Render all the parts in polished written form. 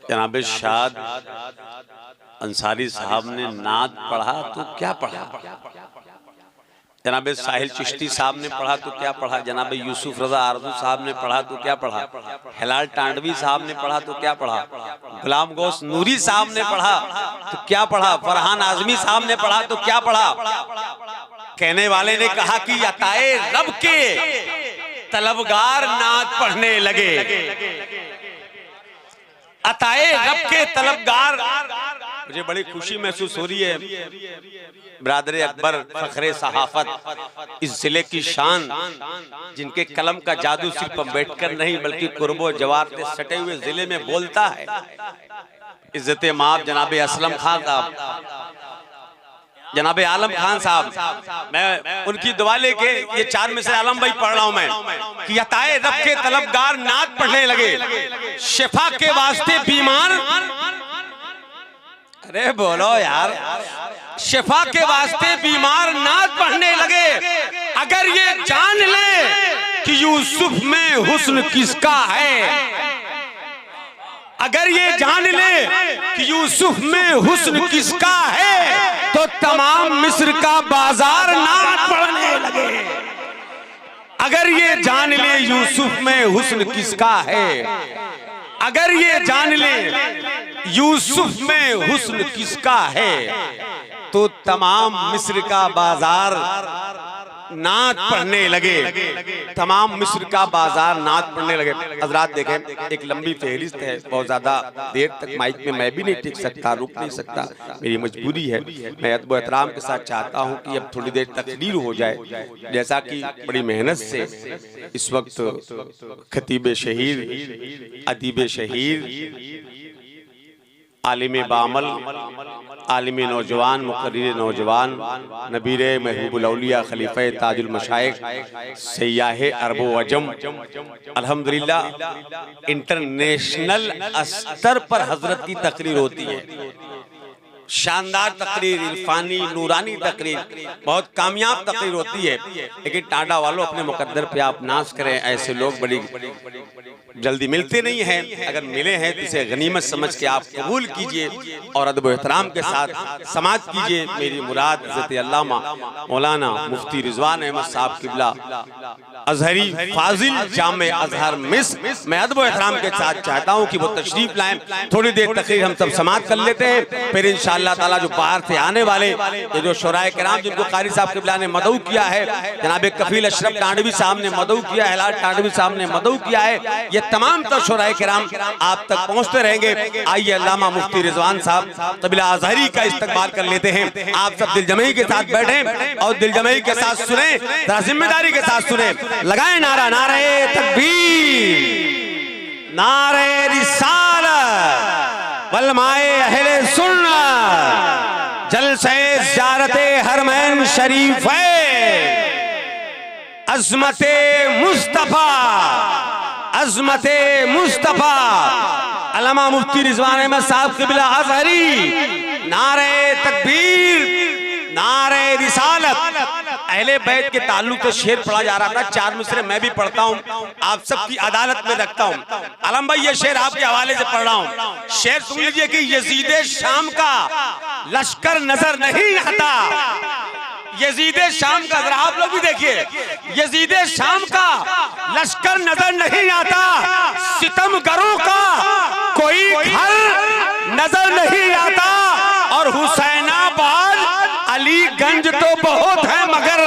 जनाब शाद अंसारी साहब ने नात पढ़ा तो क्या पढ़ा, जनाब साहिल चिश्ती साहब ने पढ़ा तो क्या पढ़ा, जनाब यूसुफ रजा आरजू साहब ने पढ़ा तो क्या पढ़ा, हिलाल टांडवी साहब ने पढ़ा तो क्या पढ़ा, गुलाम गौस नूरी साहब ने पढ़ा तो क्या पढ़ा, फरहान आजमी साहब ने पढ़ा तो क्या पढ़ा। कहने वाले ने कहा कि अताए रब के तलबगार नात पढ़ने लगे, अताए रब के तलबगार। मुझे बड़ी खुशी महसूस हो रही है, बिरादर अकबर फखरे सहाफत इस जिले की शान, जिनके कलम का जादू सिर्फ अम्बेडकर नहीं बल्कि कुर्बो जवार से सटे हुए जिले में बोलता है। इज्जत माब जनाब असलम खान साहब, जनाब आलम खान साहब, मैं उनकी दुआ लेके ये 4 मिसरे आलम भाई पढ़ रहा हूं मैं कि अताए रब के तलबगार नात पढ़ने लगे, शिफा के वास्ते बीमार, अरे बोलो यार, शिफा के वास्ते बीमार नात पढ़ने लगे। अगर ये जान ले कि यूसुफ में हुस्न किसका है, अगर ये जान ले कि यूसुफ में हुस्न किसका है, तो तमाम मिस्र का बाजार नात पढ़ने लगे। अगर ये जान ले यूसुफ में हुस्न किसका है, अगर ये जान ले यूसुफ में हुस्न किसका है, तो तमाम मिस्र का बाजार नात पढ़ने लगे, तमाम मिस्र का बाजार नात पढ़ने लगे। हजरात देखें, एक लंबी फहरिस्त है, बहुत ज्यादा देर तक माइक में मैं भी नहीं टिक सकता, रुक नहीं सकता, मेरी मजबूरी है। मैं अदब एहतराम के साथ चाहता हूं कि अब थोड़ी देर तकरीर हो जाए, जैसा कि बड़ी मेहनत से इस वक्त खतीब शहीर, अदीब शहीर, आलिम बामल, आलिम नौजवान, मुकर्रिर नौजवान, नबीर महबूबुल औलिया, खलीफे ताजुल मशाइख, सयाहे अरबो अजम, अल्हम्दुलिल्लाह इंटरनेशनल स्तर पर हजरत की तकरीर होती है। शानदार तकरीर, इरफानी नूरानी तकरीर, बहुत कामयाब तकरीर होती है। लेकिन टांडा वालों, अपने मुकद्दर पे आप नाज करें, ऐसे लोग बड़ी जल्दी मिलते नहीं हैं, अगर मिले हैं तो इसे गनीमत समझ के आप कबूल कीजिए और अदब एहतराम के साथ समाअत कीजिए। मेरी मुराद हज़रत अल्लामा मौलाना मुफ्ती रिजवान अहमद साहब किबला अजहरी फाजिल जामे अजहर मिस्र, मैं अदब एहतराम के साथ चाहता हूँ कि वो तशरीफ लाएं। थोड़ी देर तकरीर हम सब समाअत कर लेते हैं, फिर इंशाअल्लाह ताला जो बाहर से आने वाले ये जो शोराए किराम, जिनको कारी साहब किबला ने मदऊ किया है, जनाब कफील अशरफ टांडवी साहब ने मदऊ किया है, हिलाल टांडवी साहब ने मदऊ किया है, ये तमाम तो शोराए किराम आप तक पहुंचते रहेंगे। आइए अल्लामा मुफ्ती रिजवान साहब कबीला अजहरी का इस्तकबाल कर लेते हैं। आप सब दिल जमई के साथ बैठें और दिल जमई के साथ सुने, जरा जिम्मेदारी के साथ सुने। लगाए नारा, नारे तकबीर, नारे रिसालत, वलमाए अहले सुन्नत, जलसे ज़ियारते हरमैन शरीफ है, अज़मते मुस्तफा, अज़मते मुस्तफा, अल्लामा मुफ्ती रिजवान अहमद साहब क़िबला अज़हरी, नारे तकबीर, नारे रिसालत। अहले बैत के ताल्लुक से शेर पढ़ा जा रहा था, 4 मिसरे मैं भी पढ़ता हूँ, आप सबकी अदालत में रखता हूँ। आलम भाई, ये शेर आपके हवाले से पढ़ रहा हूँ। शेर सुन लीजिए कि यजीदे शाम का लश्कर नजर नहीं आता, यजीदे शाम का, जरा आप लोग भी देखिए, यजीदे शाम का लश्कर नजर नहीं आता, सितमगरों का कोई घर नजर नहीं आता, और हुसैनाबाद अलीगंज तो बहुत है मगर,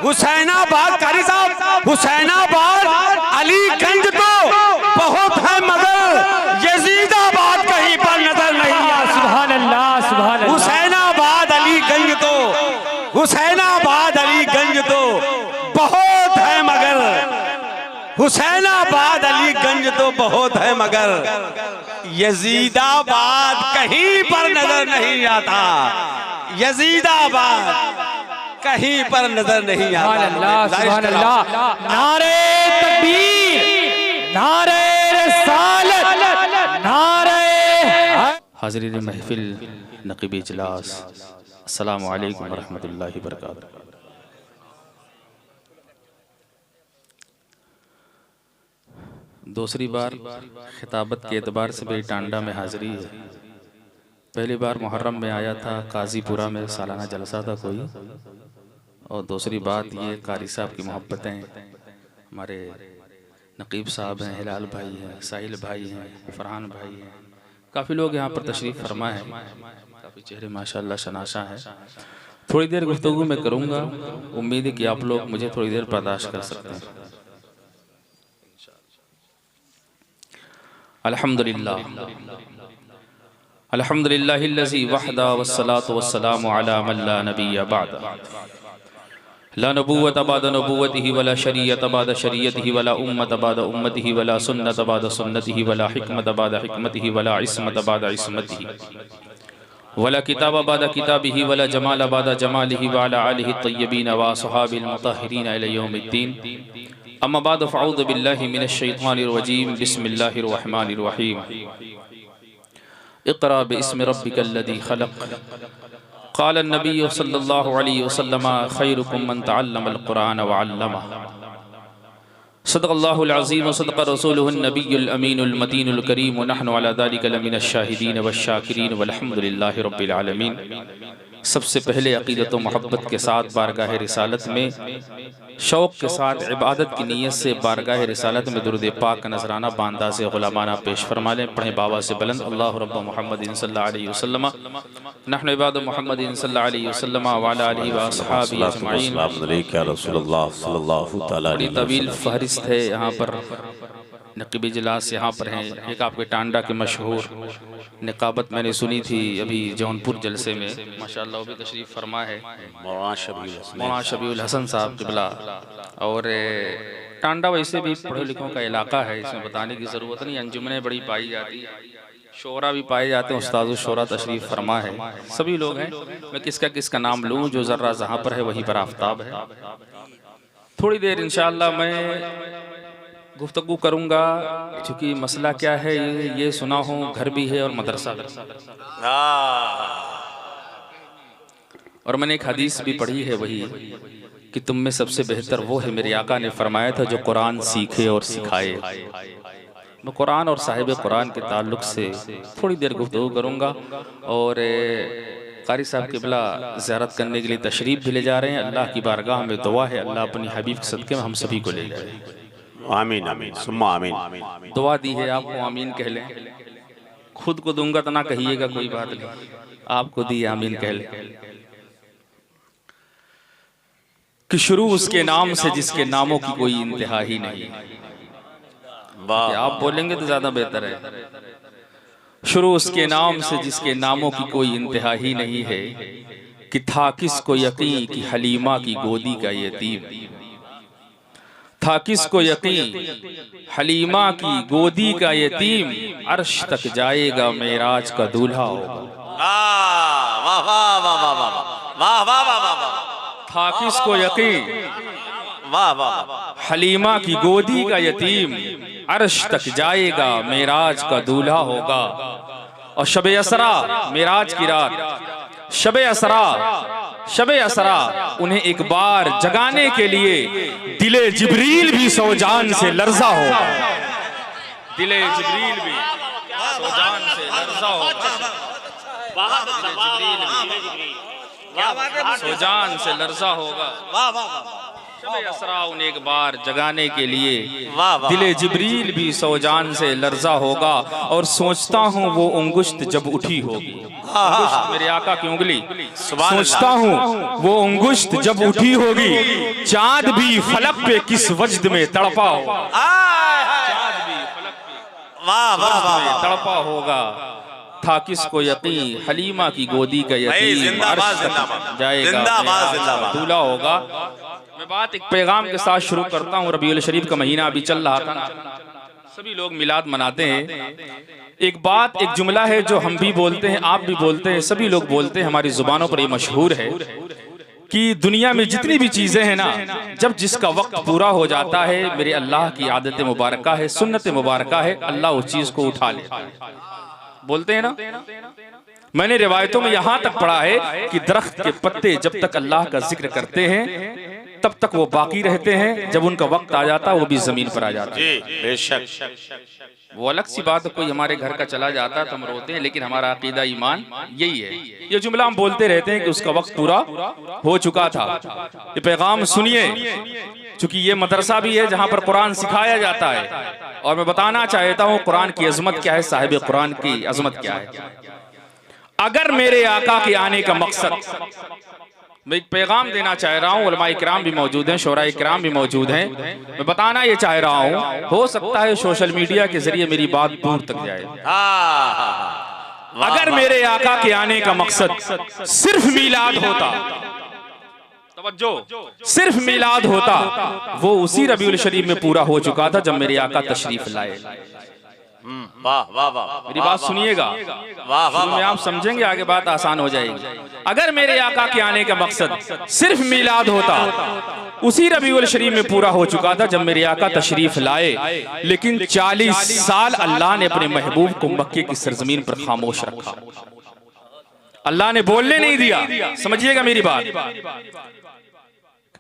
हुसैनाबाद कारी साहब, हुसैनाबाद अलीगंज तो बहुत है मगर, यजीदाबाद कहीं पर नजर नहीं आता। सुभान अल्लाह, सुभान अल्लाह। हुसैनाबाद अलीगंज तो, हुसैनाबाद अलीगंज तो बहुत है मगर, हुसैनाबाद अलीगंज तो बहुत है मगर, यजीदाबाद कहीं पर नजर नहीं आता, यजीदाबाद कहीं पर नजर नहीं आता। सुभान अल्लाह, नारे तकबीर, नारे रिसालत, नारे। हाज़रीन महफिल, नक़ीब इजलास, अस्सलामु अलैकुम व रहमतुल्लाहि व बरकातुहू। दूसरी बार खिताबत के एतबार से मेरी टांडा में हाज़िरी है। पहली बार मुहर्रम में आया था, काजीपुरा में सालाना जलसा था कोई। और दूसरी बात ये कारी साहब की मोहब्बतें, हमारे नकीब साहब हैं, हिलाल भाई हैं, साहिल भाई हैं, फरहान भाई हैं, काफ़ी लोग यहाँ पर तशरीफ़ फरमा है। काफ़ी चेहरे माशाल्लाह शनाशा हैं। थोड़ी देर गुफ्तगू मैं करूँगा, उम्मीद है कि आप लोग मुझे थोड़ी देर बर्दाश्त कर सकते हैं। अल्हम्दुलिल्लाह अल्हम्दुलिल्लाहिल्लज़ी वहदा वस्सलातु वस्सलामु अला मन ला नबिय्य बअदा ला नबुव्वत बअदा नबुव्वतिही वला शरीयत बअदा शरीयतिही वला उम्मत बअदा उम्मतिही वला सुन्नत बअदा सुन्नतिही वला हिकमत बअदा हिकमतिही वला इस्मत बअदा इस्मतिही वला किताब बअदा किताबिही वला जमाल बअदा जमालिही वअला आलिहि तय्यबीन व अस्हाबिल मुतahहिरीन इला यौमिद्दीन। अम्मा बाद फ़अऊज़ु बिल्लाहि मिनश शैतानिर रजीम। बिस्मिल्लाहिर रहमानिर रहीम। इक़रा बिस्मि रब्बिकल्लज़ी ख़लक़। क़ाल अन्नबिय्यु सल्लल्लाहु अलैहि वसल्लम ख़ैरुकुम मन तअल्लमल क़ुरआन व अल्लमह। सदक़ल्लाहुल अज़ीम व सदक़ रसूलुहुन नबियुल अमीनुल मतीनुल करीम व नहनु अला ज़ालिका लमिनश शाहिदीन वश्शाकिरीन वल्हम्दुलिल्लाहि रब्बिल आलमीन। सबसे पहले अक़ीदत व मोहब्बत के साथ बारगाह रिसालत में शौक़ के साथ इबादत की नीयत से बारगाह रिसालत में दुरूद पाक का नजराना बांदा से ग़ुलामाना पेश फरमा लें। पढ़ें बाबा से बुलंद अल्लाहु रब्ब मुहम्मदिन सल्लल्लाहु अलैहि वसल्लम नहनु इबादु मुहम्मदिन सल्लल्लाहु अलैहि वसल्लम व अला आलिहि व अस्हाबिही अजमईन। बड़ी तवील फहरिस्त है यहाँ पर। नक़ीब इजलास यहाँ पर हैं। एक आपके टांडा के मशहूर निकाबत मैंने सुनी थी अभी जौनपुर जलसे में, माशाअल्लाह वो भी तशरीफ़ फरमा है, मौलाना शबीउल हसन साहब क़िबला। और टांडा वैसे भी पढ़े लिखों का इलाका है, इसमें बताने की ज़रूरत नहीं। अंजुमनें बड़ी पाई जाती है, शोरा भी पाए जाते हैं। उस्ताद शोरा तशरीफ़ फरमा है, सभी लोग हैं। मैं किसका नाम लूँ? जो ज़र्रा जहाँ पर है वहीं पर आफ्ताब है। थोड़ी देर इंशाअल्लाह मैं गुफ्तगू करूँगा, क्योंकि मसला क्या है ये सुना हो, घर भी है और मदरसा भी। और मैंने एक हदीस भी पढ़ी है वही कि तुम में सबसे बेहतर वो है, मेरे आका ने फरमाया था, जो कुरान सीखे और सिखाए। मैं कुरान और साहिब कुरान के ताल्लुक़ से थोड़ी देर गुफ्तगू करूँगा। और कारी साहब क़िबला ज़ियारत करने के लिए तशरीफ़ भी ले जा रहे हैं। अल्लाह की बारगाह में दुआ है, अल्लाह अपनी हबीब के सदक़े में हम सभी को ले जाए। आमीन आमीन सुम्मा आमीन। दुआ दी है, आपको आमीन कह लें। खुद को दूंगा तो ना कहिएगा, कोई बात नहीं, आपको दी आमीन कह लें। कि शुरू उसके नाम से जिसके नामों की कोई इंतहा ही नहीं। आप बोलेंगे तो ज्यादा बेहतर है। शुरू उसके नाम से जिसके नामों की कोई इंतहा ही नहीं है, कि था किसको यकीन कि हलीमा की गोदी का यतीम। था किसको यकीन हलीमा की गोदी का यतीम, अर्श तक जाएगा मेराज का दूल्हा होगा। था किसको यकीन हलीमा की गोदी का यतीम, अर्श तक जाएगा मेराज का दूल्हा होगा। और शबे असरा, मेराज की रात, शबे असरा उन्हें एक बार जगाने के लिए दिले जिब्रील भी सौजान से लर्जा होगा। दिले जिब्रील भी सौजान से लर्जा होगा। सौजान से लर्जा होगा। शबे असरा उन्हें एक बार जगाने के लिए दिले जिब्रील भी सौजान से लर्जा होगा। और सोचता हूँ वो उंगुश्त जब उठी होगी, मेरे आका की उंगली, सोचता हूँ वो उंगुश्त जब उठी होगी, चाँद भी फलक पे किस वजद में तड़पा होगा। चाँद भी फलक पे तड़पा होगा। था किसको यकीन हलीमा की गोदी का यतीम, अर्श तक जाएगा दूल्हा होगा। मैं बात एक पैगाम के साथ शुरू करता हूँ। रबीउल शरीफ का महीना अभी चल रहा था, सभी लोग मिलाद मनाते हैं। एक बात, एक जुमला है जो हम भी बोलते हैं, आप भी बोलते हैं, सभी लोग बोलते हैं, हमारी जुबानों पर ये मशहूर है कि दुनिया में जितनी भी चीजें हैं ना, जब जिसका वक्त पूरा हो जाता है, मेरे अल्लाह की आदत मुबारका है, सुन्नत मुबारका है, अल्लाह उस चीज को उठा ले। बोलते हैं ना। मैंने रिवायतों में यहां तक पढ़ा है कि दरख्त के पत्ते जब तक अल्लाह का जिक्र करते हैं तब तक वो बाकी रहते हैं, जब उनका वक्त आ जाता है वो भी जमीन पर आ जाता है। बेशक वो अलग सी बात है, कोई हमारे घर का चला जाता है तो हम रोते हैं, लेकिन हमारा अकीदा ईमान यही है। ये जुमला हम बोलते रहते हैं कि उसका वक्त पूरा हो चुका था। ये पैगाम सुनिए, चूंकि ये मदरसा भी है जहां पर कुरान सिखाया जाता है, और मैं बताना चाहता हूं कुरान की अजमत क्या है, साहिब कुरान की अजमत क्या है। अगर मेरे आका के आने का मकसद, मैं एक पैगाम देना चाह रहा हूँ, उलमा इकराम भी मौजूद हैं, शोरा इकराम भी मौजूद हैं, मैं बताना ये चाह रहा हूँ, हो सकता है सोशल मीडिया के जरिए मेरी बात दूर तक जाए। अगर मेरे आका के आने का मकसद सिर्फ मीलाद होता, तवज्जो, सिर्फ मीलाद होता, वो उसी रबीउल शरीफ में पूरा हो चुका था जब मेरे आका तशरीफ लाए। वाह वाह वाह, मेरी बात सुनिएगा, शुरू में आप समझेंगे, आगे बात आसान हो जाएगी। अगर मेरे आका के आने का मकसद सिर्फ मीलाद होता, उसी रबीउल शरीफ में पूरा हो चुका था जब मेरे आका तशरीफ लाए। लेकिन 40 साल अल्लाह ने अपने महबूब को मक्के की सरजमीन पर खामोश रखा, अल्लाह ने बोलने नहीं दिया। समझिएगा मेरी बात,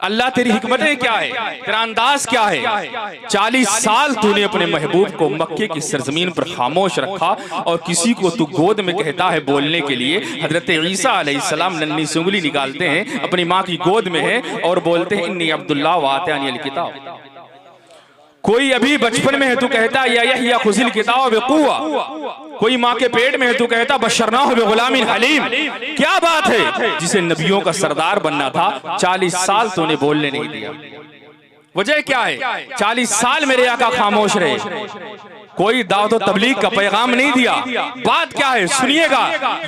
अल्लाह तेरी हिकमतें क्या है, तेरा अंदाज क्या है। 40 साल तूने अपने महबूब को मक्के की सरजमीन पर खामोश रखा, और किसी को तू गोद में कहता है बोलने के लिए। हजरत ईसा अलैहिस्सलाम नन्ही सी उंगली निकालते हैं, अपनी माँ की गोद में है, और बोलते हैं इन्नी अब्दुल्लाह व आतानियल किताब। कोई अभी बचपन में है तू कहता या यहया खुजिल किताब बिक़ुव्वा, कोई माँ के पेट में है तू कहता बशरनाहु बिग़ुलामिन हलीम। क्या बात है, जिसे नबियों का सरदार बनना था 40 साल तूने बोलने नहीं दिया। वजह क्या है, 40 साल मेरे आका खामोश रहे, कोई दावत तबलीग का पैगाम नहीं दिया। बात क्या है सुनिएगा,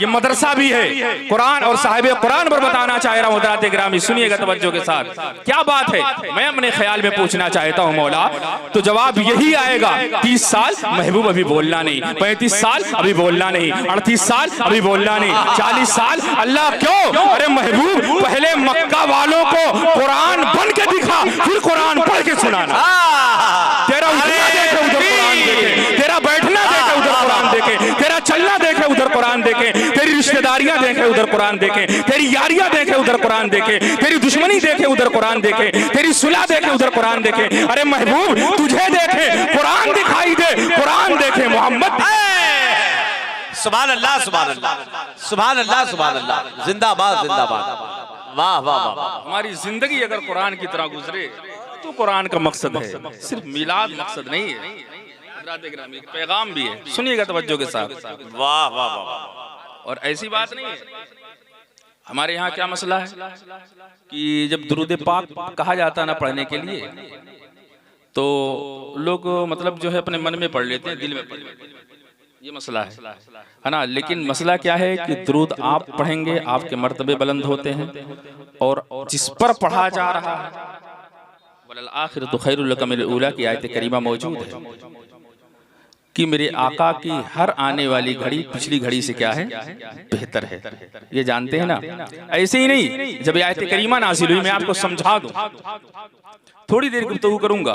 ये मदरसा भी है, कुरान और साहिब कुरान पर बताना चाह रहा हूँ हज़रात गिरामी, सुनिएगा तवज्जो के साथ। क्या बात है, मैं अपने ख्याल में पूछना चाहता हूँ मौला, तो जवाब यही आएगा 30 साल महबूब अभी बोलना नहीं, 35 साल अभी बोलना नहीं, 38 साल अभी बोलना नहीं, 40 साल अल्लाह क्यों? अरे महबूब पहले मक्का वालों को कुरान बन के दिखा, फिर कुरान पढ़ के सुनाना। तेरा उठना देखे उधर कुरान देखे, तेरा बैठना देखे उधर कुरान देखे, तेरा चलना देखे उधर कुरान देखे, तेरी रिश्तेदारियां देखे उधर कुरान देखे, तेरी यारियां देखे उधर कुरान देखे, तेरी दुश्मनी देखे उधर कुरान देखे, तेरी सुलह देखे उधर कुरान देखे। अरे महबूब तुझे देखे कुरान दिखाई दे, कुरान देखे मोहम्मद। सुभान अल्लाह सुभान अल्लाह सुभान अल्लाह सुभान अल्लाह, जिंदाबाद जिंदाबाद, वाह वाह वाह। हमारी जिंदगी अगर कुरान की तरह गुजरे तो कुरान का मकसद है, सिर्फ मिलाद मकसद नहीं है, पैगाम भी है। सुनिएगा तवज्जो के साथ, वाह वाह वाह। और ऐसी बात नहीं है, हमारे यहाँ क्या मसला है कि जब दुरूद पाक कहा जाता है ना पढ़ने के लिए, तो लोग मतलब जो है अपने मन में पढ़ लेते हैं, दिल में पढ़ लेते हैं, ये मसला है ना। लेकिन मसला क्या है कि दुरूद आप पढ़ेंगे आपके मर्तबे बुलंद होते हैं, और जिस पर पढ़ा जा रहा है वलल आखिरतु खैरुल लका मिनल ऊला की आयत करीमा मौजूद है कि मेरे आका की हर आने वाली घड़ी पिछली घड़ी से क्या है, बेहतर है। ये जानते हैं ना। ऐसे ही नहीं, जब आयत करीमा नाज़िल हुई, मैं आपको समझा दूं, थोड़ी देर गुफ्तगू करूंगा,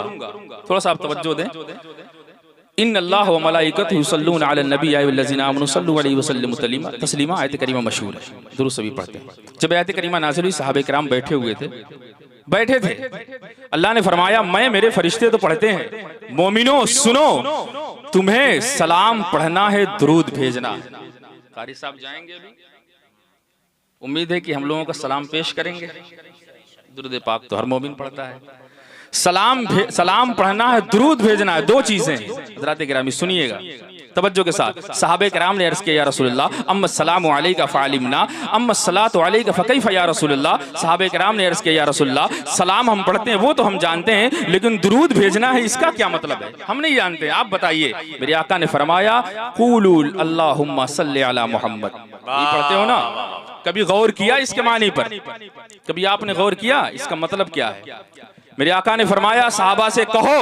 थोड़ा सा आप तवज्जो दें। इन्नल्लाह व मलाइकतहु युसल्लूना अलन नबी अय्युहल्लज़ीना आमनू सल्लु अलैहि वसल्लिमु तस्लीमा, आयत करीमा मशहूर है, दुरूद सभी पढ़ते हैं। जब आयत करीमा नाज़िल हुई, सहाबे किराम बैठे हुए थे, बैठे थे, अल्लाह ने फरमाया मैं मेरे फरिश्ते तो पढ़ते हैं, मोमिनो सुनो, तुम्हें सलाम पढ़ना है, दुरूद भेजना। कारी साहब जाएंगे अभी, उम्मीद है कि हम लोगों का सलाम पेश करेंगे। दुरूद पाक तो हर मोमिन पढ़ता है, सलाम पढ़ना है, दुरूद भेजना है, दो चीजें हैं। हज़रात गिरामी सुनिएगा तवज्जो के साथ। सहाबे किराम ने अर्ज़ किया या रसूलल्लाह अम्मा सलामु अलैका फ़अलिमना अम्मा सलातु अलैका फ़कैफ़ या रसूलल्लाह। सहाबे किराम ने अर्ज़ किया या रसूलल्लाह सलाम हम पढ़ते हैं वो तो हम जानते हैं, लेकिन दुरूद भेजना है इसका क्या मतलब है, हम नहीं जानते, आप बताइए। मेरे आका ने फरमाया क़ूलू अल्लाहुम्मा सल्लि अला मुहम्मद। ये पढ़ते हो ना, कभी गौर किया इसके मानी पर? कभी आपने गौर किया इसका मतलब क्या है? मेरे आका ने फरमाया सहाबा से कहो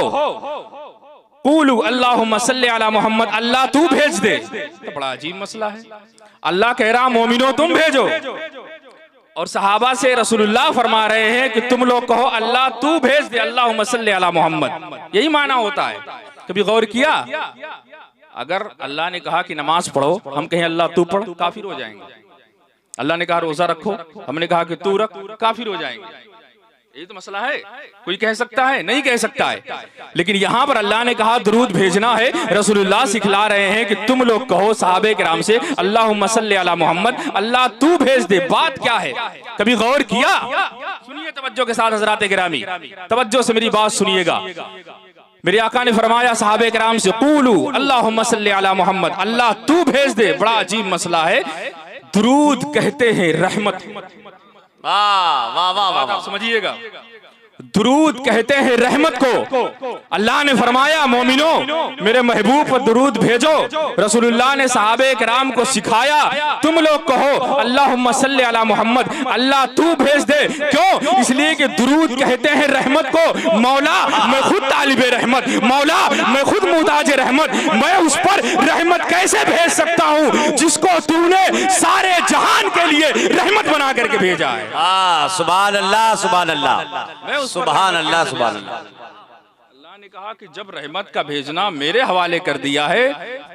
क़ूलू अल्लाहुम्मा सल्लि अला मुहम्मद, अल्लाह तू भेज दे। तो बड़ा अजीब मसला है, अल्लाह कह रहा मोमिनो तुम भेजो, और सहाबा से रसूलुल्लाह फरमा रहे हैं कि तुम लोग कहो अल्लाह तू भेज दे, अल्लाहुम्मा सल्लि अला मुहम्मद। यही माना होता है। कभी गौर किया? अगर अल्लाह ने कहा कि नमाज पढ़ो, हम कहें अल्लाह तू पढ़, काफिर हो जाएंगे। अल्लाह ने कहा रोजा रखो, हमने कहा कि तू रख, काफिर हो जाएंगे। ये तो मसला है। कोई कह सकता है? नहीं कह सकता है। लेकिन यहाँ पर अल्लाह ने कहा दुरूद भेजना है। रसूलुल्लाह सिखला रहे हैं कि तुम लोग कहो सहाबे किराम से अल्लाहुम्मा सल्ली अला मोहम्मद, अल्लाह तू भेज दे। बात क्या है? कभी गौर किया? सुनिए तवज्जो के साथ हजरात गिरामी, तवज्जो से मेरी बात सुनिएगा। मेरे आका ने फरमाया सहाबे किराम से कूलू अल्लाहुम्मा सल्ली अला मोहम्मद, अल्लाह तू भेज दे। बड़ा अजीब मसला है। दुरूद कहते हैं रहमत। वाह वाह वाह वाह, आप समझिएगा, दुरूद कहते हैं रहमत को। अल्लाह ने फरमाया मोमिनो मेरे महबूब पर दुरूद भेजो। रसूलुल्लाह ने सहाबे किराम को सिखाया तुम लोग कहो अल्लाहुम्मा सल्ली अला मोहम्मद, अल्लाह तू भेज दे। क्यों? इसलिए कि दुरूद कहते हैं रहमत को। मौला मैं खुद तालिबे रहमत, मौला मैं खुद मुहताज रहमत, मैं उस पर रहमत कैसे भेज सकता हूँ जिसको तूने सारे जहान के लिए रहमत बना करके भेजा है। सुभान अल्लाह सुभान अल्लाह सुभान अल्लाह सुभान अल्लाह। अल्लाह ने कहा कि जब रहमत का भेजना मेरे हवाले कर दिया है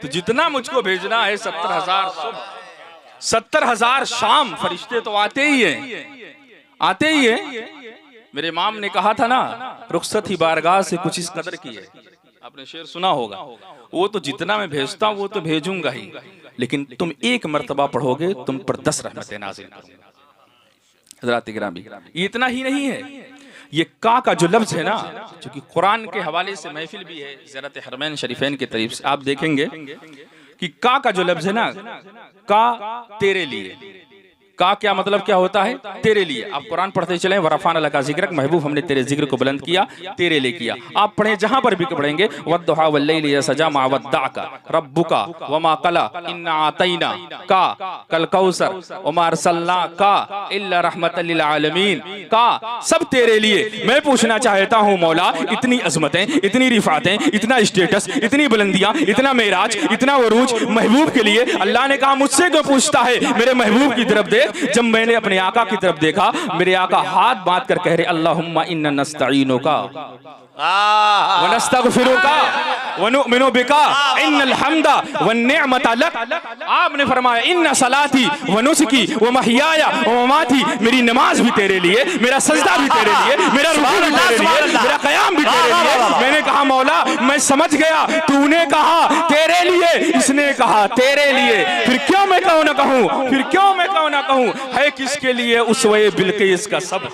तो जितना मुझको भेजना है 70,000 सुबह, 70,000 शाम, फरिश्ते तो आते ही हैं, आते ही हैं। मेरे इमाम ने कहा था ना, रुखसत ही बारगाह से कुछ इस कदर की है। आपने शेर सुना होगा, वो तो जितना मैं भेजता हूँ वो तो भेजूंगा ही, लेकिन तुम एक मर्तबा पढ़ोगे तुम पर 10 रहमतें नाज़िल करूंगा। हज़रात गिरामी, ये इतना ही नहीं है, ये का जो लफ्ज है ना, क्योंकि कुरान के हवाले से महफिल भी है ज़ियारत हरमैन शरीफैन की तरफ से, आप देखेंगे कि का जो लफ्ज है ना, का तेरे लिए, का क्या मतलब क्या होता है? तेरे लिए। आप कुरान पढ़ते चले, वरफ़ाना लका ज़िक्रक, महबूब हमने तेरे जिक्र को बुलंद किया, तेरे लिए किया। आप पढ़े जहां पर भी पढ़ेंगे वद्दुहा वल्लैलि इज़ा सजा मा वद्दअका रब्बुका वमा कला इन्ना आतैना का कल कौसर वमा अरसलना का इल्ला रहमतल लिल आलमीन। का सब तेरे लिए। मैं पूछना चाहता हूं मौला, इतनी अजमतें, इतनी रिफातें, इतना स्टेटस, इतनी बुलंदियां, इतना मेराज, इतना वरूज महबूब के लिए। अल्लाह ने कहा मुझसे क्यों पूछता है, मेरे महबूब की तरफ दे। जब मैंने अपने आका की तरफ देखा, मेरे आका हाथ बांध कर कह रहे अल्लाहुम्मा इन्ना नस्तईनुका व नस्तगफिरुका व नुमिनु बिका इन्नल हम्दा वन निअमता लक। आपने फरमाया इन्ना सलाती व नुसकी व महयाया व ममाती, मेरी नमाज भी तेरे लिए, मेरा सजदा भी तेरे लिए, मेरा रुकू भी तेरे लिए, मेरा क़याम भी तेरे लिए। मैंने कहा मौला मैं समझ गया, तूने कहा तेरे लिए, इसने कहा तेरे लिए, फिर क्यों मैं कहूँ ना कहूँ, फिर क्यों मैं कहूँ ना कहूँ? है किसके लिए उसवे बिल्किस का सब्र,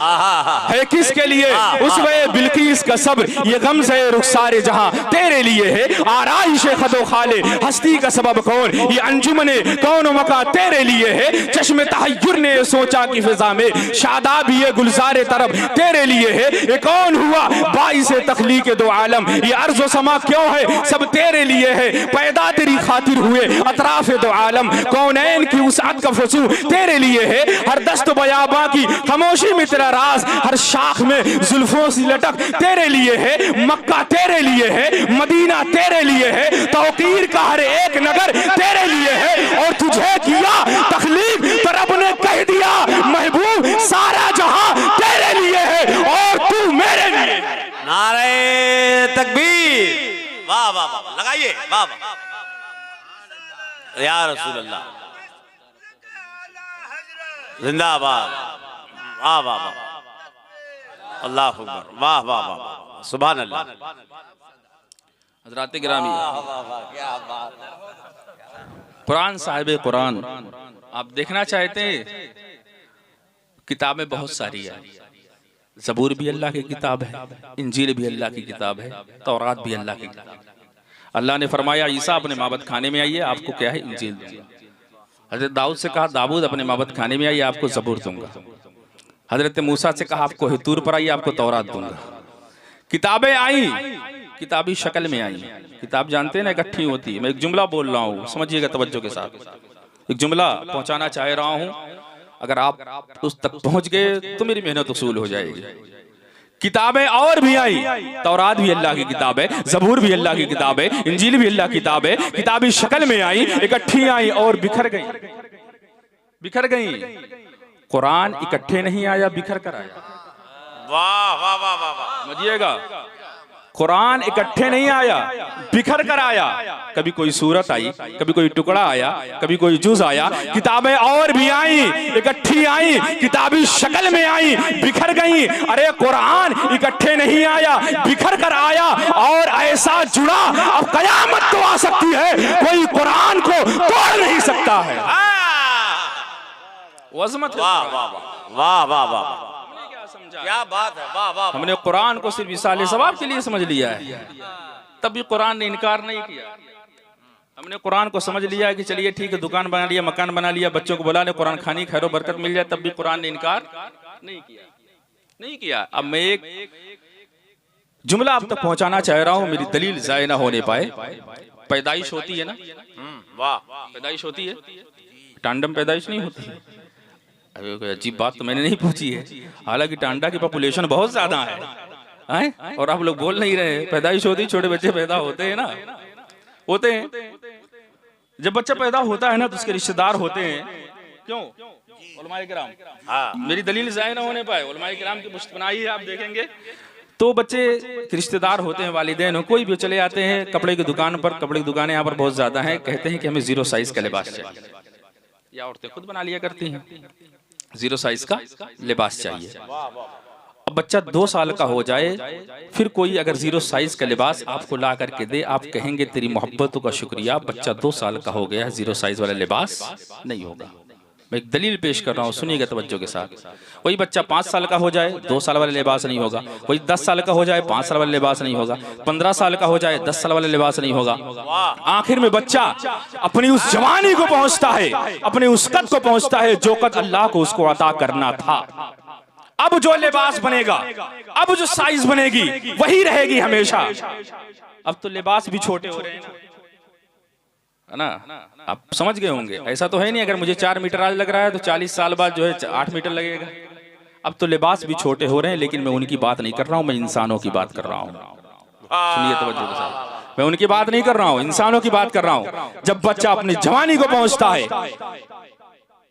है किसके लिए उसवे बिल्किस का सब्र। ये गम से रुखसारे जहां तेरे लिए है, आराइश खदो खाले हस्ती का सबब कौन, ये अंजुमने कौन मका तेरे लिए है। चश्मे तहय्युर ने सोचा कि फिजा में शादाब ये गुलजारे तरफ तेरे लिए है। ये कौन हुआ बाइस तखलीक दो आलम, ये अर्ज़ व समा क्यों है सब तेरे लिए है। पैदा तेरी खातिर हुए अतराफ दो आलम, कौनैन की वसअत का फसू तेरे लिए है। हर दस्त बयाबा की खामोशी में तेरा राज, हर शाख में जुल्फों से लटक तेरे लिए है। मक्का तेरे लिए है, मदीना तेरे लिए है, तौकीर का हर एक नगर तेरे लिए है। और तुझे किया तखलीक तो रब ने कह दिया महबूब सारा जहां तेरे लिए है और तू मेरे लिए। नारे तकबीर, वाह वाह वाह, लगाइए वाह वाह या रसूल अल्लाह, जिंदाबाद, वाह वाह वाह, अल्लाह अकबर, वाह वाह वाह, सुभान अल्लाह। हज़रात गिरामी, कुरान साहिब कुरान आप देखना चाहते हैं, किताबें बहुत सारी है। ज़बूर भी अल्लाह की किताब है, इंजील भी अल्लाह की किताब है, तौरात भी अल्लाह की किताब है। अल्लाह ने फरमाया ईसा अपने माबद खाने में आइए, आपको क्या है इंजील दूंगा। हजरत दाऊद से कहा दाऊद अपने माबद खाने में आइए, आपको ज़बूर दूंगा। हजरत मूसा से कहा आपको हितूर पर आइए, आपको तौरात दूंगा। किताबें आई, किताबी शक्ल में आई। किताब जानते हैं ना इकट्ठी होती है। मैं एक जुमला बोल रहा हूँ, समझिएगा तवज्जो के साथ। एक जुमला पहुंचाना चाह रहा हूँ, अगर आप उस तक पहुंच गए तो मेरी मेहनत उसूल हो जाएगी। किताबें और भी आई, तौरात भी अल्लाह की किताब है, ज़बूर भी अल्लाह की किताब है, इंजील भी अल्लाह की किताब है। किताबी शक्ल में आई, इकट्ठी आई और बिखर गई, बिखर गई। कुरान इकट्ठे नहीं आया, बिखर कर आया। वाह वाह वाह वाह वाह, समझिएगा, कुरान इकट्ठे नहीं आया, बिखर कर आया। कभी कोई सूरत आई, कभी कोई टुकड़ा आया, कभी कोई जुज आया। किताबें और भी आई, इकट्ठी आई, किताबी शक्ल में आई, बिखर गई। अरे कुरान इकट्ठे नहीं आया, बिखर कर आया और ऐसा जुड़ा, अब कयामत तो आ सकती है, कोई कुरान को तोड़ नहीं सकता है। वज़मत है। वाह वाह वाह वाह वाह वाह, क्या बात है, वाह वाह। हमने कुरान को सिर्फ इसाले सवाब के लिए समझ लिया है, तब भी कुरान ने इनकार नहीं किया। हमने कुरान को समझ लिया कि चलिए ठीक है, दुकान बना लिया, मकान बना लिया, बच्चों को बुला ले, कुरान खानी खैरो बरकत मिल जाए, तब भी कुरान ने इनकार नहीं किया। अब मैं एक जुमला अब तक पहुंचाना चाह रहा हूं, मेरी दलील जाये ना होने पाए। पैदाइश होती है ना, वाह, पैदाइश होती है, टांडम पैदाइश नहीं होती है। अभी कोई अजीब बात तो मैंने नहीं पूछी है, हालांकि टांडा की पॉपुलेशन बहुत ज्यादा है और आप लोग बोल नहीं रहे। पैदाइश होती, छोटे बच्चे पैदा होते हैं ना, होते हैं। जब बच्चा पैदा होता है ना तो उसके रिश्तेदार होते हैं। क्यों? उलमाए किराम, हाँ। मेरी दलील जाये ना होने पाए, उलमाए किराम की पुश्त बनाई है, आप देखेंगे तो बच्चे रिश्तेदार होते हैं, वालिदैन कोई भी चले आते हैं कपड़े की दुकान पर। कपड़े की दुकानें यहाँ पर बहुत ज्यादा हैं, कहते हैं कि हमें 0 साइज का लिबास चाहिए, या औरतें खुद बना लिया करती हैं, 0 साइज का लिबास चाहिए। अब बच्चा 2 साल का हो जाए, फिर कोई अगर 0 साइज का लिबास आपको ला करके दे, आप कहेंगे तेरी मोहब्बतों का शुक्रिया, बच्चा 2 साल का हो गया, 0 साइज वाला लिबास नहीं होगा। मैं एक दलील पेश कर रहा हूँ, सुनिएगा तवज्जो के साथ। वही बच्चा 5 साल का हो जाए, 2 साल वाला लिबास नहीं होगा। वही 10 साल का हो जाए, 5 साल वाला लिबास नहीं होगा। 15 साल का हो जाए, 10 साल वाला लिबास नहीं होगा। आखिर में बच्चा अपनी उस जवानी को पहुंचता है, अपने उस कद को पहुंचता है जो कद अल्लाह को उसको अता करना था। अब जो लिबास बनेगा, अब जो साइज बनेगी, वही रहेगी हमेशा। अब तो लिबास भी छोटे हो रहे हैं ना, आप समझ गए होंगे। ऐसा तो है नहीं अगर मुझे 4 मीटर आज लग रहा है तो 40 साल बाद जो है 8 मीटर लगेगा। अब तो लिबास भी छोटे हो रहे हैं, लेकिन मैं उनकी बात नहीं कर रहा हूं, मैं इंसानों की बात कर रहा हूं। सुनिए तवज्जो के साथ, मैं उनकी बात नहीं कर रहा हूं, इंसानों की बात कर रहा हूं। जब बच्चा अपनी जवानी को पहुंचता है,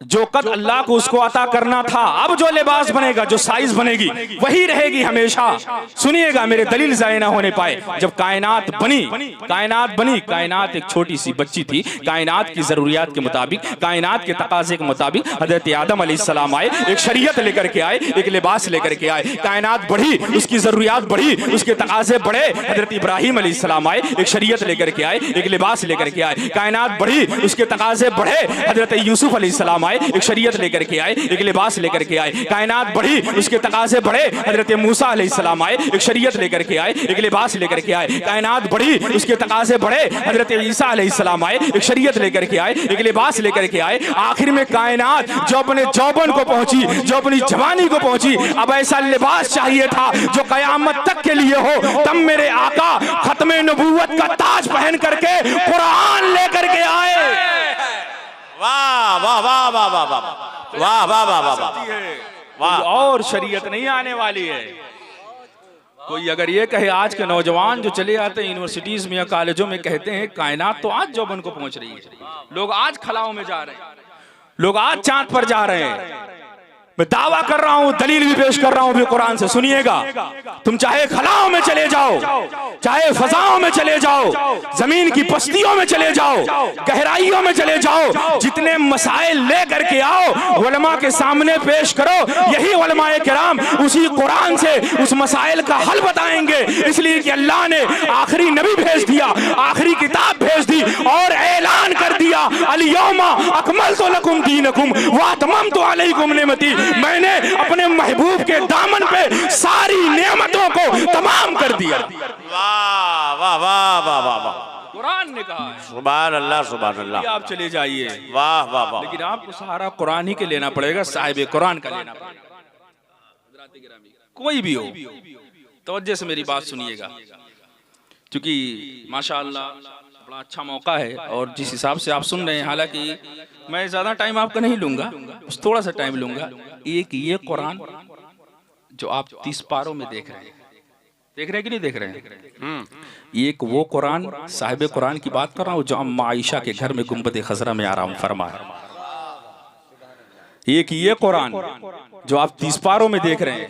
जो कद अल्लाह को उसको अता करना था, अब जो लिबास बनेगा, जो साइज बनेगी, वही रहेगी हमेशा। सुनिएगा, मेरे दलील जाये ना होने पाए। जब कायनात बनी, कायनात एक छोटी सी बच्ची थी। कायनात की जरूरियात के मुताबिक, कायनात के तकाजे के मुताबिक हजरत आदम अलैहिस्सलाम आए, एक शरीयत लेकर के आए, एक लिबास लेकर के आए। कायनात बढ़ी, उसकी जरूरियात बढ़ी, उसके तकाजे बढ़े। हजरत इब्राहिम अलैहिस्सलाम आए, एक शरीयत लेकर के आए, एक लिबास लेकर के आए। कायनात बढ़ी, उसके तकाजे बढ़े। हजरत यूसुफ अलैहिस्सलाम एक शरीयत लेकर के आए, एक लिबास लेकर के आए। कायनात बढ़ी, उसके तकाजे बढ़े। हजरत मूसा अलैहिस्सलाम आए, एक शरीयत लेकर के आए, एक लिबास लेकर के आए। कायनात बढ़ी, उसके तकाजे बढ़े। हजरत ईसा अलैहिस्सलाम आए, एक शरीयत लेकर के आए, एक लिबास लेकर के आए। आखिर में कायनात जो अपने जौबन को पहुंची, जो अपनी जवानी को पहुंची, अब ऐसा लिबास चाहिए था जो कयामत तक के लिए हो। तब मेरे आका खत्मे नबूवत का ताज पहन करके कुरान लेकर के आए। वाह वाह वाह वाह वाह वाह वाह वाह वाह वाह वाह। और शरीयत नहीं आने वाली है। कोई अगर ये कहे, आज के नौजवान जो चले आते हैं यूनिवर्सिटीज में या कॉलेजों में, कहते हैं कायनात तो आज जौबन को पहुंच रही है, लोग आज खलाओं में जा रहे हैं, लोग आज चांद पर जा रहे हैं। मैं दावा कर रहा हूं, दलील भी पेश कर रहा हूं भी कुरान से। सुनिएगा, तुम चाहे खलाओं में चले जाओ, चाहे फजाओं में चले जाओ, जमीन की बस्तियों में चले जाओ, गहराइयों में चले जाओ, जितने मसाइल लेकर के आओ, उलमा के सामने पेश करो। यही उलमाए किराम उसी कुरान से उस मसाइल का हल बताएंगे। इसलिए कि अल्लाह ने आखिरी नबी भेज दिया, आखिरी किताब भेज दी और ऐलान कर दिया, अल-यौमा अकमलतु लकुम दीनकुम व अतममतु अलैकुम निअमती। मैंने अपने महबूब के दामन पे सारी नेमतों को तमाम कर दिया। वाह वाह वाह वाह वाह वाह, कुरान ने कहा है। सुभान अल्लाह, सुभान अल्लाह। आप चले जाइए, वाह वाह वाह। लेकिन आपको सहारा कुरान ही के लेना पड़ेगा, साहिब कुरान का लेना पड़ेगा। कोई भी हो, तवज्जो से मेरी बात सुनिएगा, क्योंकि माशाअल्लाह बड़ा अच्छा मौका है। और जिस हिसाब से आप सुन रहे हैं, हालांकि मैं ज्यादा टाइम आपका नहीं लूंगा, बस थोड़ा सा टाइम लूंगा। एक ये कुरान जो आप 30 पारों में देख रहे हैं कि नहीं देख रहे हैं, एक वो कुरान, साहिब कुरान की बात कर रहा हूँ, जो अम्मा आयशा के घर में गुंबद खजरा में आराम फरमा है। एक ये कुरान जो आप 30 पारों में देख रहे हैं,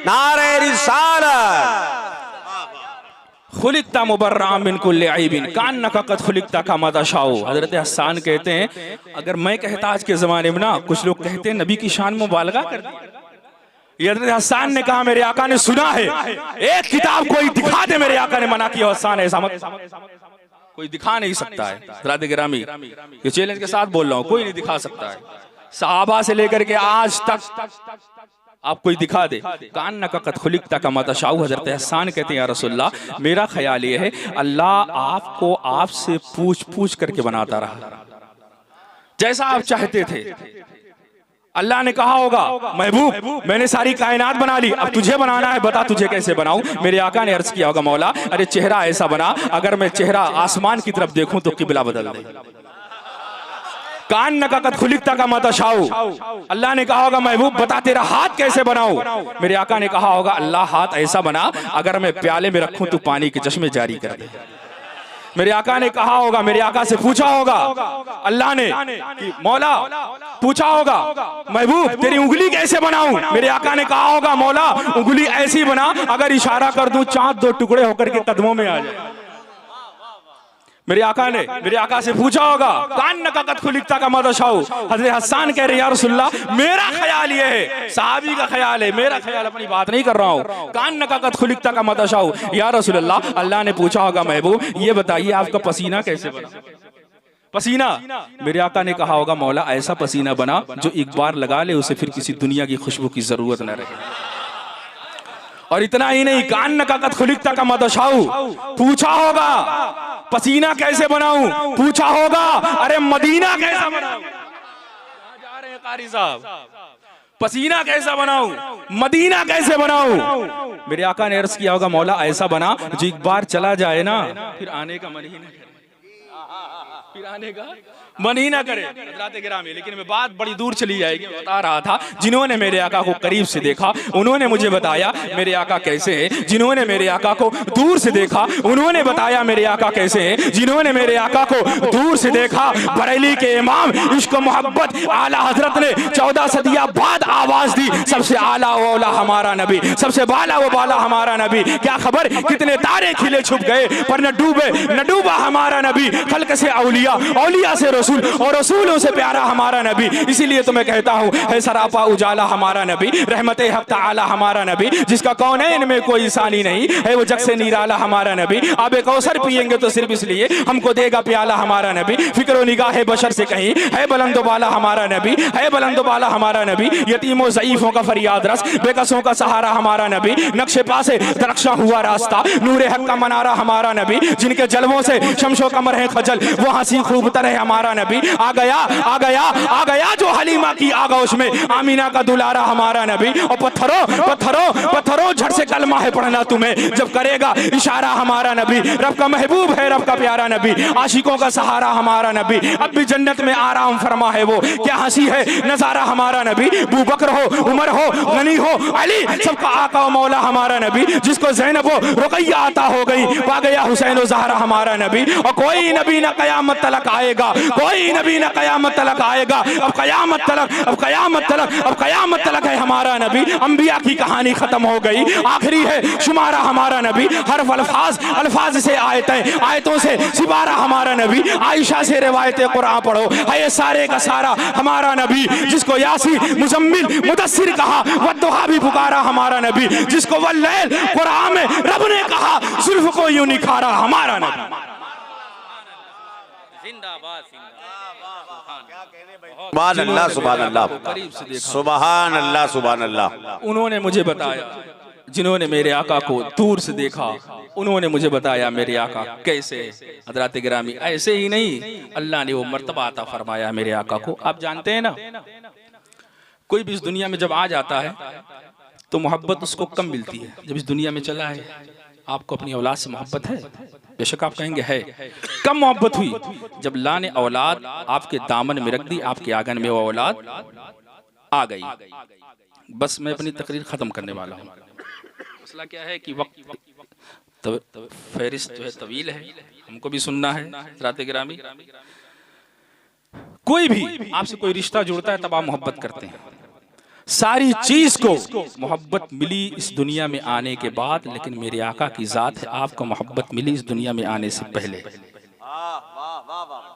नारे रिसालत। खुलिकता मुबर्रा मिन कुल्लि ऐबिन कान्नका कद खुलिकता कमा तशाउ। हजरत हसन कहते हैं, अगर मैं कहता आज के जमाने में ना, कुछ लोग कहते हैं नबी की शान मुबालगा कर दी। हजरत हसन ने कहा मेरे आका ने सुना है, एक किताब कोई दिखा दे, मेरे आका ने मना किया हसन ऐसा मत, कोई दिखा नहीं सकता है। हज़रात गिरामी, ये चैलेंज के साथ बोल रहा हूँ, कोई नहीं दिखा सकता है। सहाबा से लेकर के आज तक आप कोई दिखा दे। कान नकत खुलिकता का मतशाउ। हजरत हसन कहते हैं या रसूलल्लाह, मेरा ख्याल ये है अल्लाह आपको आपसे पूछ पूछ करके बनाता रहा, जैसा आप चाहते थे। अल्लाह ने कहा होगा महबूब मैंने सारी कायनात बना ली, अब तुझे बनाना है, बता तुझे कैसे बनाऊं। मेरे आका ने अर्ज किया होगा मौला अरे चेहरा ऐसा बना, अगर मैं चेहरा आसमान की तरफ देखूं तो किबला बदल दे। कान नकत खुलिकता का मतशाउ। अल्लाह ने कहा होगा महबूब बता तेरा हाथ कैसे बनाऊं। मेरे आका ने कहा होगा अल्लाह हाथ ऐसा बना, अगर मैं प्याले में रखूं तो पानी के चश्मे जारी कर दे। मेरे आका ने कहा होगा, मेरे आका से पूछा होगा अल्लाह ने कि मौला पूछा होगा महबूब तेरी उंगली कैसे बनाऊं। मेरे आका ने कहा होगा मौला उंगली ऐसी बना, अगर इशारा कर दूं चांद दो टुकड़े होकर के कदमों में आ जाए। मेरे आका ने मेरे आका से पूछा होगा कान नकत खुलिकता का मतशाउ। हजरत हसन कह रहे या रसूलल्लाह मेरा ख्याल ये है, सहाबी का ख्याल है, मेरा ख्याल, अपनी बात नहीं कर रहा हूँ। कान नकत खुलिकता का मतशाउ या रसूलल्लाह। अल्लाह ने पूछा होगा महबूब ये बताइए आपका पसीना कैसे बना। पसीना, मेरे आका ने कहा होगा मौला ऐसा पसीना बना जो एक बार लगा ले उसे फिर किसी दुनिया की खुशबू की जरूरत न रहे। और इतना ही नहीं, कान नकत खुलिकता का मतशाउ। पूछा होगा पसीना कैसे बनाऊं, पूछा होगा अरे मदीना कैसा बनाऊं। जा रहे हैं कारी साहब, पसीना कैसा बनाऊं, मदीना कैसे बनाऊं। मेरे आका ने अर्ज किया होगा मौला ऐसा बना जो एक बार चला जाए ना फिर आने का मन ही न करे, फिर आने का मन ही ना करे। हज़रात गिरामी, लेकिन मैं बात बड़ी दूर चली जाएगी। बता रहा था जिन्होंने मेरे आका को करीब से देखा उन्होंने मुझे बताया मेरे आका कैसे हैं, जिन्होंने मेरे आका को दूर से देखा उन्होंने बताया मेरे आका कैसे हैं, जिन्होंने मेरे आका को दूर से देखा बरेली के इमाम इश्क मोहब्बत आला हजरत ने 14 सदियां बाद आवाज दी सबसे आला वो आला हमारा नबी, सबसे बाला वो बाला हमारा नबी। क्या खबर कितने तारे खिले छुप गए पर न डूबे न डूबा हमारा नबी। खल्क से औलिया, औलिया से रसूल और रसूलों से प्यारा हमारा नबी। इसीलिए तो मैं कहता हूँ है सरापा उजाला हमारा नबी, रहमत हक ताला हमारा नबी, जिसका कौनैन में कोई सानी नहीं है वो जग से निराला हमारा नबी। आबे कौसर पिएंगे तो सिर्फ इसलिए हमको देगा प्याला हमारा नबी। फिक्र निगाह बशर से कहीं है बुलंदो बाला हमारा नबी, है बुलंदो बाला हमारा नबी। यतीमों ज़ईफों का फरियाद रस, बेकसों का सहारा हमारा नबी। नक्शे पासे दरख्शा हुआ रास्ता, नूरे हक का मनारा हमारा नबी। जिनके जलवों से शमशो कमर है खजल वो हंसी खूब तरह हमारा नबी। आ गया आ गया आ गया जो हलीमा की आगोश में आमीना का दुलारा हमारा नबी। और पत्थरों पत्थरों पत्थरों झट से कलमा है पढ़ना तुम्हें जब करेगा इशारा हमारा नबी। रब का महबूब है रब का प्यारा नबी, आशिकों का सहारा हमारा नबी। अब भी जन्नत में आराम फरमा है वो, क्या हंसी है नजारा हमारा नबी। अबू बकर हो उमर हो गनी हो अली सबका आका मौला हमारा नबी। जिसको ज़ैनब हो रुकैया आता हो गई पा गया हुसैन व ज़हरा हमारा नबी। और कोई नबी न कयामत तलक आएगा, कोई नबी न कयामत तलक आएगा। अब कयामत तलक, अब कयामत तलक, अब कयामत तलक है हमारा नबी। अंबिया की कहानी खत्म हो गई, आखिरी है शुमारा हमारा नबी। हर अल्फाज अल्फाज से आयतें, आयतों से सिबारा हमारा नबी। आयशा से रिवायतें कुरान पढ़ो है ये सारे का सारा हमारा नबी। जिसको यासी मुजम्मिल मुदस्सिर कहा वद्दुहा भी पुकारा हमारा नबी। जिसको वल्लैल कुरान में रब ने कहा जुल्फ को यूं निखारा हमारा नबी। सुभान अल्लाह सुभान अल्लाह सुभान अल्लाह सुभान अल्लाह। उन्होंने मुझे बताया, जिन्होंने मेरे आका को दूर से देखा उन्होंने मुझे बताया मेरे आका कैसे। हज़रात गिरामी, ऐसे ही नहीं अल्लाह ने वो मर्तबा अता फरमाया मेरे आका को। आप जानते हैं ना कोई भी इस दुनिया में जब आ जाता है तो मोहब्बत उसको कम मिलती है। जब इस दुनिया में चला है आपको अपनी औलाद से मोहब्बत है, बेशक आप कहेंगे है, कम मोहब्बत हुई जब अल्लाह ने औलाद आपके दामन में रख दी, आपके आंगन में वो औलाद आ गई। बस मैं अपनी तकरीर खत्म करने वाला हूँ। मसला क्या है कि वक्त फहरिस्त जो है तवील है, हमको भी सुनना है। हज़रात गिरामी, कोई भी आपसे कोई रिश्ता जुड़ता है तब आप मोहब्बत करते हैं। सारी चीज को मोहब्बत मिली इस दुनिया में आने के बाद, लेकिन मेरे आका की जात है आपको मोहब्बत मिली इस दुनिया में आने से पहले।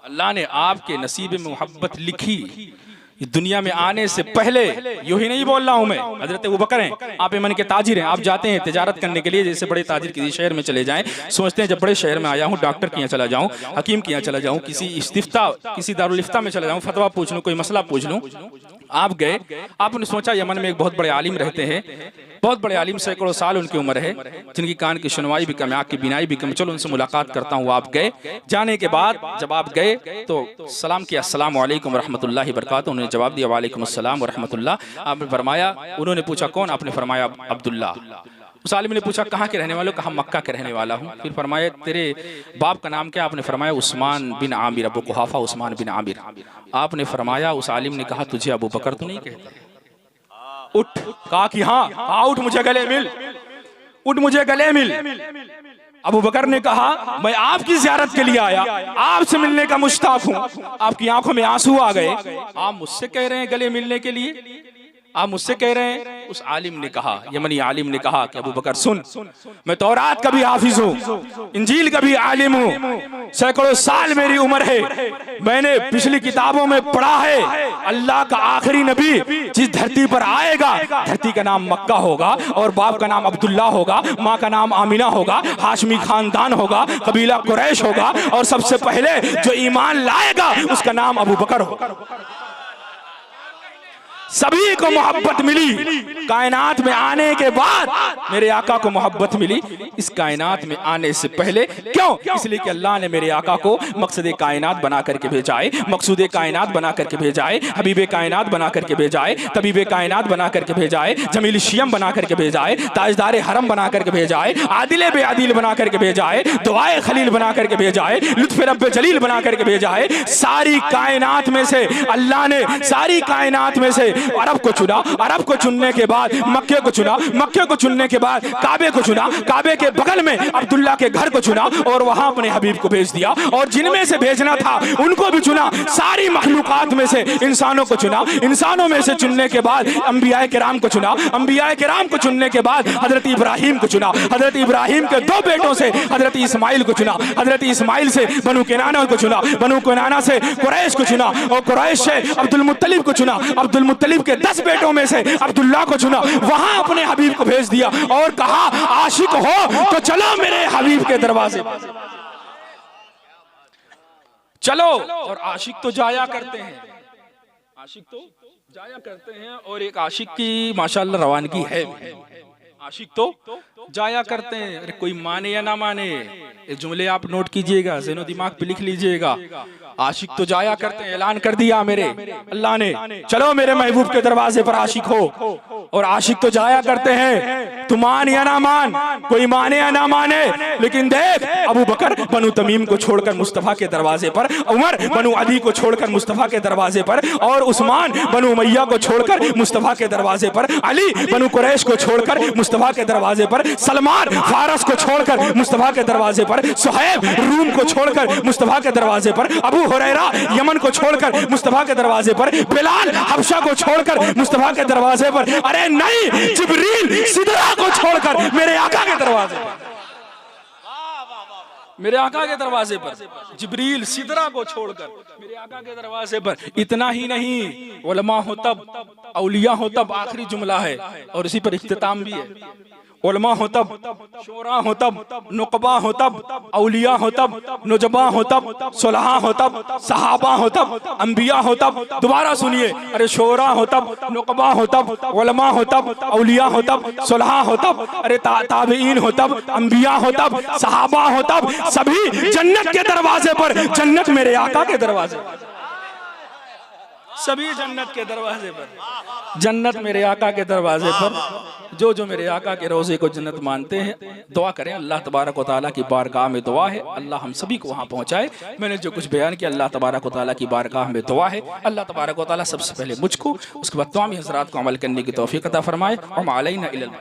अल्लाह ने आपके नसीब में मोहब्बत लिखी इस दुनिया में आने से पहले। यूं ही नहीं बोल रहा हूं मैं, हजरत अबू बकर हैं, आप यमन के ताजिर हैं, आप जाते हैं तिजारत करने के लिए, जैसे बड़े ताजिर किसी शहर में चले जाएं, सोचते हैं जब बड़े शहर में आया हूं डॉक्टर के यहाँ चला जाऊं, हकीम के यहाँ चला जाऊं, किसी इस्तिफ्ता किसी दारुल इफ्ता में चला जाऊं, फतवा पूछ लूं, कोई मसला पूछ लूं। आप गए, आपने सोचा यमन में एक बहुत बड़े आलिम रहते हैं, बहुत बड़े आलिम, सैकड़ों साल उनकी उम्र है, जिनकी कान की सुनवाई भी कम, आँख की बिनाई भी कम, चलो उनसे मुलाकात करता हूँ। आप गए, जाने के बाद जब आप गए तो सलाम किया, अस्सलाम वालेकुम रहमतुल्लाहि बरकातहू, उन्होंने जवाब दिया वालेकुम अस्सलाम व रहमतुल्लाह। आपने फरमाया, उन्होंने पूछा कौन, आपने फरमाया अब्दुल्ला। उस आलिम ने पूछा कहाँ के रहने वाले हो, कहा मक्का के रहने वाला हूँ। फिर फरमाया तेरे बाप का नाम क्या, आपने फरमाया उस्मान बिन आमिर, अबू कुहाफा उस्मान बिन आमिर। आपने फरमाया, उस आलिम ने कहा तुझे अबू बकर तो नहीं कहते? उठ, कहा कि हाँ, कहा उठ मुझे गले मिल, उठ मुझे गले मिल। अबू बकर ने कहा मैं आपकी ज़ियारत के लिए आया, आपसे मिलने का मुश्ताक हूँ। आपकी आंखों में आंसू आ गए, आप मुझसे कह रहे हैं गले मिलने के लिए, आप मुझसे कह रहे हैं? उस आलिम ने कहा, यमनी आलिम ने कहा कि अबू बकर सुन, मैं तौरात का भी हाफिज हूँ, इंजील का भी आलिम हूँ, सैकड़ों साल मेरी उम्र है, मैंने पिछली किताबों में पढ़ा है अल्लाह का आखिरी नबी जिस धरती पर आएगा, धरती का नाम मक्का होगा और बाप का नाम अब्दुल्ला होगा, माँ का नाम आमिना होगा, हाशमी खानदान होगा, कबीला कुरैश होगा, और सबसे पहले जो ईमान लाएगा उसका नाम अबू बकर होगा। सभी को मोहब्बत मिली कायनात में आने के बाद, मेरे आका को मोहब्बत मिली इस कायनात में आने से पहले। क्यों? इसलिए कि अल्लाह ने मेरे आका को मकसद कायनात बना करके भेजा है, मकसूद कायनात बना करके भेजा है, हबीब कायनात बना करके भेजा है, तबीब कायनात बना करके भेजा है, जमील शियम बना करके भेजा है, ताजदार हरम बना करके भेजा है, आदिल बेआदिल बना करके भेजा है, दुआए खलील बना करके भेजा है, लुत्फ रब्बे जलील बना करके भेजा है। सारी कायनात में से अल्लाह ने, सारी कायनात में से अरब को चुना, अरब को चुनने के बाद मक्के को चुना, मक्के को चुनने के बाद काबे को चुना, काबे के बगल में अब्दुल्ला के घर को चुना और वहां अपने हबीब को भेज दिया, और जिनमें से भेजना था उनको भी चुना। सारी मखलूकात में से इंसानों को चुना, इंसानों में से चुनने के बाद अंबियाए किराम को चुना, अंबियाए किराम को चुनने के बाद हजरत इब्राहिम को चुना, हजरत इब्राहिम के दो बेटों से हजरत इस्माइल को चुना, हजरत इस्माइल से बनु किनाना को चुना, बनु किनाना से कुरैश को चुना, और कुरैश से अब्दुल मुत्तलिब को चुना, अब्दुल मुत्तलिब के 10 बेटों में से अब्दुल्ला को चुना, वहां अपने हबीब को भेज दिया और कहा आशिक हो तो चलो मेरे हबीब के दरवाजे पर चलो। और आशिक तो जाया करते हैं, आशिक तो जाया करते हैं, और एक आशिक की माशाअल्लाह रवानगी है, आशिक तो जाया करते हैं। अरे कोई माने या ना माने, ये जुमले आप नोट कीजिएगा, ज़हनो दिमाग पे लिख लीजिएगा। आशिक तो जाया करते हैं, ऐलान कर दिया मेरे अल्लाह ने, चलो मेरे महबूब के दरवाजे पर आशिक हो। और आशिक तो जाया करते हैं, तू मान या ना मान, कोई माने या ना माने, लेकिन देख अबू बकर बनु तमीम को छोड़कर मुस्तफा के दरवाजे पर, उमर बनु अदी को छोड़कर मुस्तफा के दरवाजे पर, और उस्मान बनु उमैया को छोड़कर मुस्तफा के दरवाजे पर, अली बनु कुरैश को छोड़कर मुस्तफा के दरवाजे पर, सलमान फारस को छोड़कर मुस्तफा के दरवाजे पर, सुहैब रूम को छोड़कर मुस्तफा के दरवाजे पर, अबू हुरैरा यमन को छोड़कर मुस्तफा के दरवाजे पर, बिलाल हबशा को छोड़कर मुस्तफा के दरवाजे पर, अरे नहीं जिब्रील सिदरा को छोड़कर मेरे आका के दरवाजे पर, मेरे आका के दरवाजे पर, जिब्रील सिदरा को छोड़कर मेरे आका के दरवाजे पर। इतना ही नहीं, उलमा हो तब, औलिया हो तब, आखिरी जुमला है और इसी पर इख्तिताम भी है। उलमा हो तब, शोरा हो तब, नुकबा हो तब, औलिया हो तब, नुजबा हो तब, सुलहा हो तब, सहाबा हो तब, अंबिया हो तब। दोबारा सुनिए, अरे शोरा हो तब, नुकबा हो तब, उलमा हो तब, औलिया हो तब, सुलहा हो तब, अरे ताबईन हो तब, अंबिया हो तब, सहाबा हो तब, सभी जन्नत के दरवाजे पर, जन्नत मेरे आका के दरवाजे पर, सभी जन्नत के दरवाजे पर, जन्नत मेरे आका के दरवाजे पर। जो जो मेरे आका के रोज़े को जन्नत मानते हैं, दुआ करें अल्लाह तबारक व तआला की बारगाह में दुआ है अल्लाह हम सभी को वहाँ पहुँचाए। मैंने जो कुछ बयान किया अल्लाह तबारक व तआला की बारगाह में दुआ है अल्लाह तबारक व तआला सबसे पहले मुझको, उसके बाद तमाम हज़रात को अमल करने की तौफीक अता फरमाए। और अलैना इल्लल